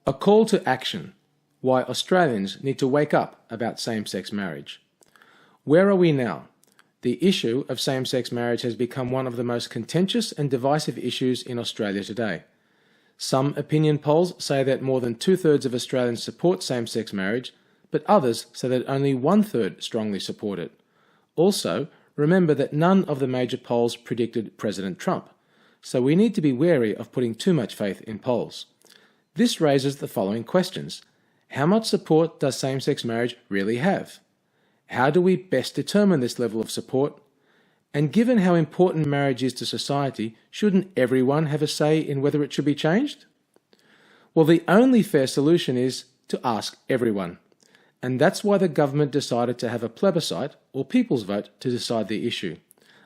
A call to action. Why Australians need to wake up about same-sex marriage. Where are we now? The issue of same-sex marriage has become one of the most contentious and divisive issues in Australia today. Some opinion polls say that more than 2/3 of Australians support same-sex marriage, but others say that only 1/3 strongly support it. Also, remember that none of the major polls predicted President Trump, so we need to be wary of putting too much faith in polls. This raises the following questions. How much support does same-sex marriage really have? How do we best determine this level of support? And given how important marriage is to society, shouldn't everyone have a say in whether it should be changed? Well, the only fair solution is to ask everyone. And that's why the government decided to have a plebiscite, or people's vote, to decide the issue.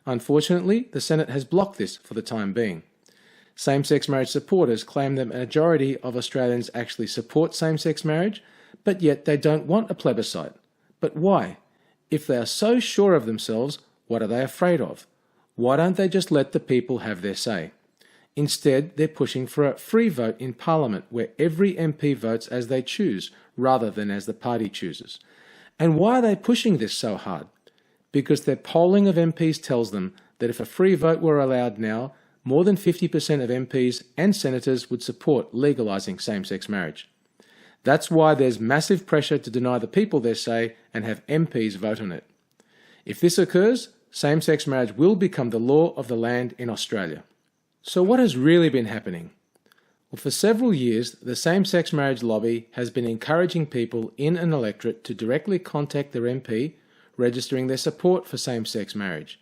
Unfortunately, the Senate has blocked this for the time being. Same-sex marriage supporters claim that a majority of Australians actually support same-sex marriage, but yet they don't want a plebiscite. But why? If they are so sure of themselves, what are they afraid of? Why don't they just let the people have their say? Instead, they're pushing for a free vote in Parliament where every MP votes as they choose, rather than as the party chooses. And why are they pushing this so hard? Because their polling of MPs tells them that if a free vote were allowed now, more than 50% of MPs and senators would support legalising same-sex marriage. That's why there's massive pressure to deny the people their say and have MPs vote on it. If this occurs, same-sex marriage will become the law of the land in Australia. So what has really been happening? Well, for several years, the same-sex marriage lobby has been encouraging people in an electorate to directly contact their MP, registering their support for same-sex marriage.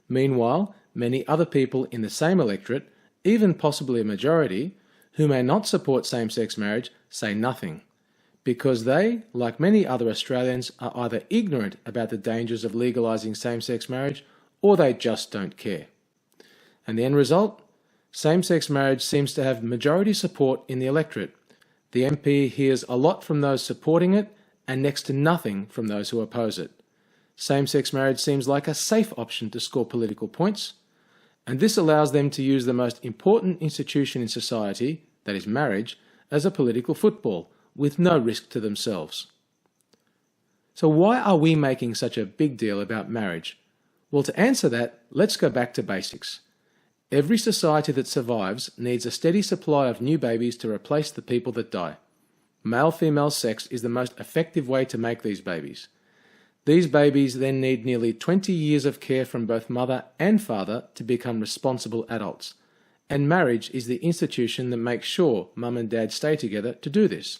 Meanwhile, many other people in the same electorate, even possibly a majority, who may not support same-sex marriage, say nothing, because they, like many other Australians, are either ignorant about the dangers of legalising same-sex marriage, or they just don't care. And the end result? Same-sex marriage seems to have majority support in the electorate. The MP hears a lot from those supporting it, and next to nothing from those who oppose it. Same-sex marriage seems like a safe option to score political points, and this allows them to use the most important institution in society, that is marriage, as a political football, with no risk to themselves. So why are we making such a big deal about marriage? Well, to answer that, let's go back to basics. Every society that survives needs a steady supply of new babies to replace the people that die. Male-female sex is the most effective way to make these babies. These babies then need nearly 20 years of care from both mother and father to become responsible adults. And marriage is the institution that makes sure mum and dad stay together to do this.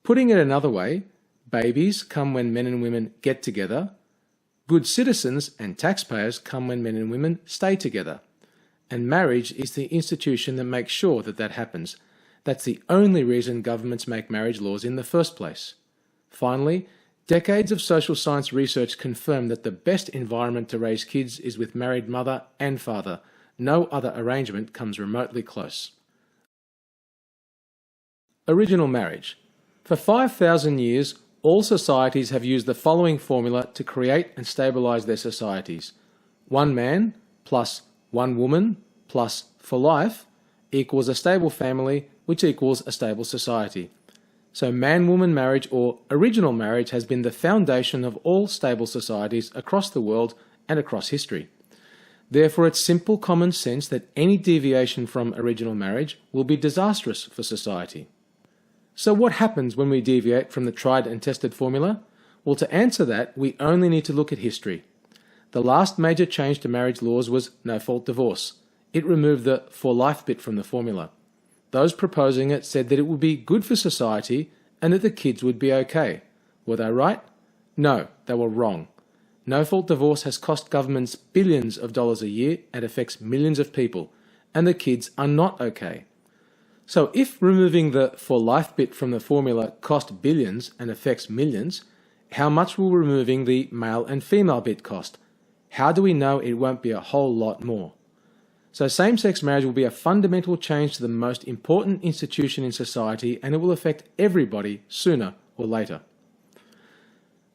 Putting it another way, babies come when men and women get together. Good citizens and taxpayers come when men and women stay together. And marriage is the institution that makes sure that that happens. That's the only reason governments make marriage laws in the first place. Finally, decades of social science research confirm that the best environment to raise kids is with married mother and father. No other arrangement comes remotely close. Original marriage. For 5,000 years, all societies have used the following formula to create and stabilize their societies. One man plus one woman plus for life equals a stable family, which equals a stable society. So man-woman marriage, or original marriage, has been the foundation of all stable societies across the world and across history. Therefore, it's simple common sense that any deviation from original marriage will be disastrous for society. So what happens when we deviate from the tried and tested formula? Well, to answer that, we only need to look at history. The last major change to marriage laws was no-fault divorce. It removed the for life bit from the formula. Those proposing it said that it would be good for society and that the kids would be okay. Were they right? No, they were wrong. No-fault divorce has cost governments billions of dollars a year and affects millions of people, and the kids are not okay. So if removing the for life bit from the formula cost billions and affects millions, how much will removing the male and female bit cost? How do we know it won't be a whole lot more? So same-sex marriage will be a fundamental change to the most important institution in society, and it will affect everybody sooner or later.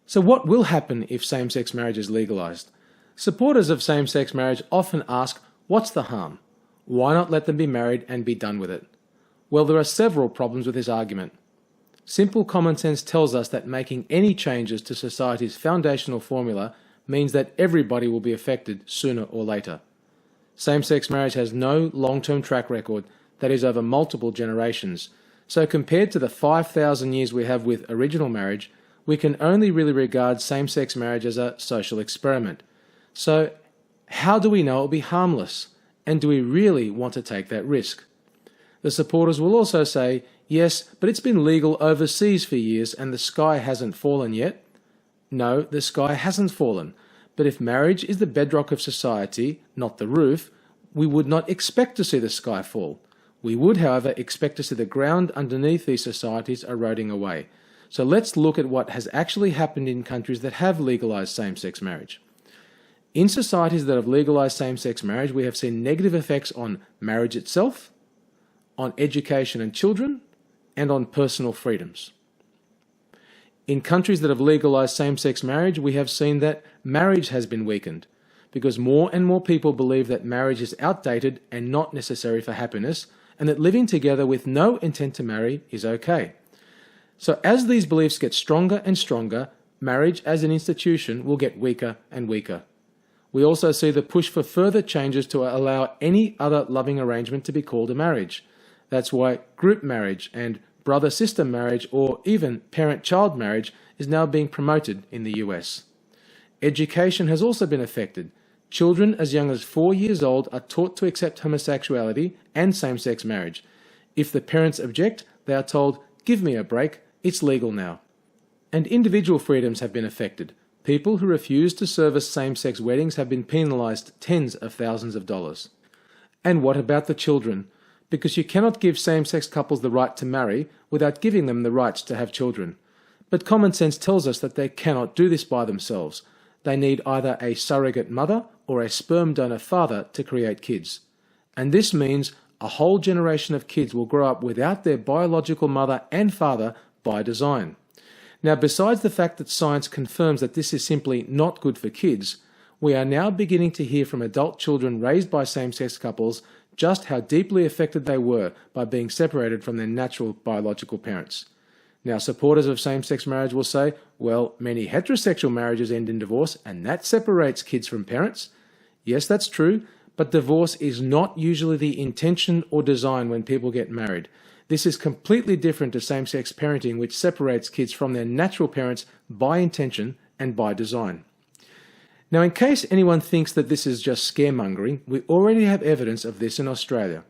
So what will happen if same-sex marriage is legalized? Supporters of same-sex marriage often ask, what's the harm? Why not let them be married and be done with it? Well, there are several problems with this argument. Simple common sense tells us that making any changes to society's foundational formula means that everybody will be affected sooner or later. Same-sex marriage has no long-term track record, that is over multiple generations. So compared to the 5,000 years we have with original marriage, we can only really regard same-sex marriage as a social experiment. So how do we know it will be harmless? And do we really want to take that risk? The supporters will also say, yes, but it's been legal overseas for years and the sky hasn't fallen yet. No, the sky hasn't fallen. But if marriage is the bedrock of society, not the roof, we would not expect to see the sky fall. We would, however, expect to see the ground underneath these societies eroding away. So let's look at what has actually happened in countries that have legalized same-sex marriage. In societies that have legalized same-sex marriage, we have seen negative effects on marriage itself, on education and children, and on personal freedoms. In countries that have legalized same-sex marriage, we have seen that marriage has been weakened because more and more people believe that marriage is outdated and not necessary for happiness, and that living together with no intent to marry is okay. So as these beliefs get stronger and stronger, marriage as an institution will get weaker and weaker. We also see the push for further changes to allow any other loving arrangement to be called a marriage. That's why group marriage and brother-sister marriage or even parent-child marriage is now being promoted in the US. Education has also been affected. Children as young as 4 years old are taught to accept homosexuality and same-sex marriage. If the parents object, they are told, "Give me a break, it's legal now." And individual freedoms have been affected. People who refuse to service same-sex weddings have been penalized tens of thousands of dollars. And what about the children? Because you cannot give same-sex couples the right to marry without giving them the rights to have children. But common sense tells us that they cannot do this by themselves. They need either a surrogate mother or a sperm donor father to create kids. And this means a whole generation of kids will grow up without their biological mother and father by design. Now, besides the fact that science confirms that this is simply not good for kids, we are now beginning to hear from adult children raised by same-sex couples just how deeply affected they were by being separated from their natural biological parents. Now, supporters of same-sex marriage will say, well, many heterosexual marriages end in divorce and that separates kids from parents. Yes, that's true, but divorce is not usually the intention or design when people get married. This is completely different to same-sex parenting, which separates kids from their natural parents by intention and by design. Now, in case anyone thinks that this is just scaremongering, we already have evidence of this in Australia.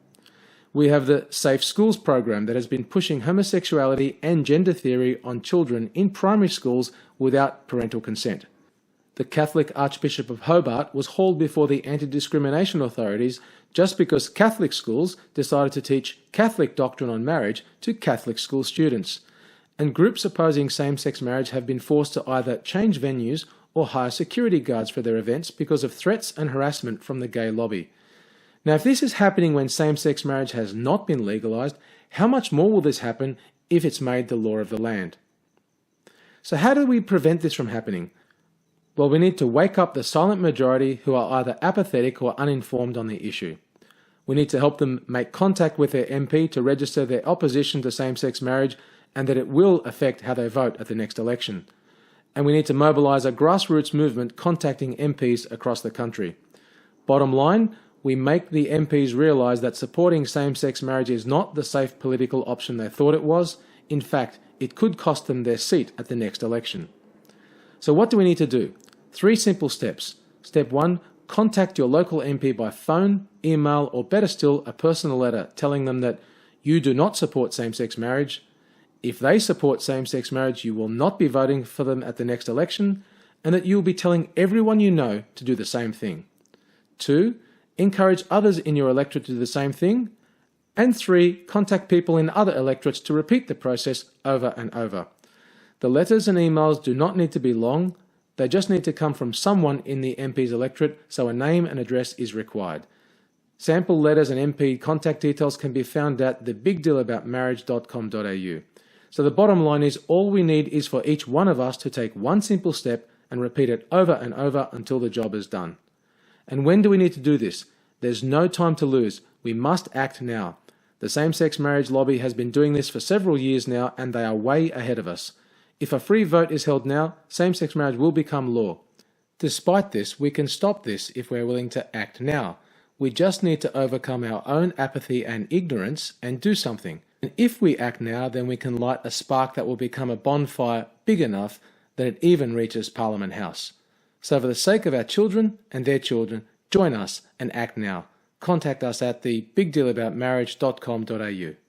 We have the Safe Schools program that has been pushing homosexuality and gender theory on children in primary schools without parental consent. The Catholic Archbishop of Hobart was hauled before the anti-discrimination authorities just because Catholic schools decided to teach Catholic doctrine on marriage to Catholic school students. And groups opposing same-sex marriage have been forced to either change venues or hire security guards for their events because of threats and harassment from the gay lobby. Now, if this is happening when same-sex marriage has not been legalized, how much more will this happen if it's made the law of the land? So how do we prevent this from happening? Well, we need to wake up the silent majority who are either apathetic or uninformed on the issue. We need to help them make contact with their MP to register their opposition to same-sex marriage and that it will affect how they vote at the next election. And we need to mobilise a grassroots movement contacting MPs across the country. Bottom line, we make the MPs realise that supporting same-sex marriage is not the safe political option they thought it was. In fact, it could cost them their seat at the next election. So what do we need to do? 3 simple steps. Step 1, contact your local MP by phone, email, or better still, a personal letter telling them that you do not support same-sex marriage. If they support same-sex marriage, you will not be voting for them at the next election, and that you will be telling everyone you know to do the same thing. 2, encourage others in your electorate to do the same thing. And 3, contact people in other electorates to repeat the process over and over. The letters and emails do not need to be long. They just need to come from someone in the MP's electorate, so a name and address is required. Sample letters and MP contact details can be found at thebigdealaboutmarriage.com.au. So the bottom line is all we need is for each one of us to take one simple step and repeat it over and over until the job is done. And when do we need to do this? There's no time to lose. We must act now. The same-sex marriage lobby has been doing this for several years now, and they are way ahead of us. If a free vote is held now, same-sex marriage will become law. Despite this, we can stop this if we're willing to act now. We just need to overcome our own apathy and ignorance and do something. And if we act now, then we can light a spark that will become a bonfire big enough that it even reaches Parliament House. So for the sake of our children and their children, join us and act now. Contact us at thebigdealaboutmarriage.com.au.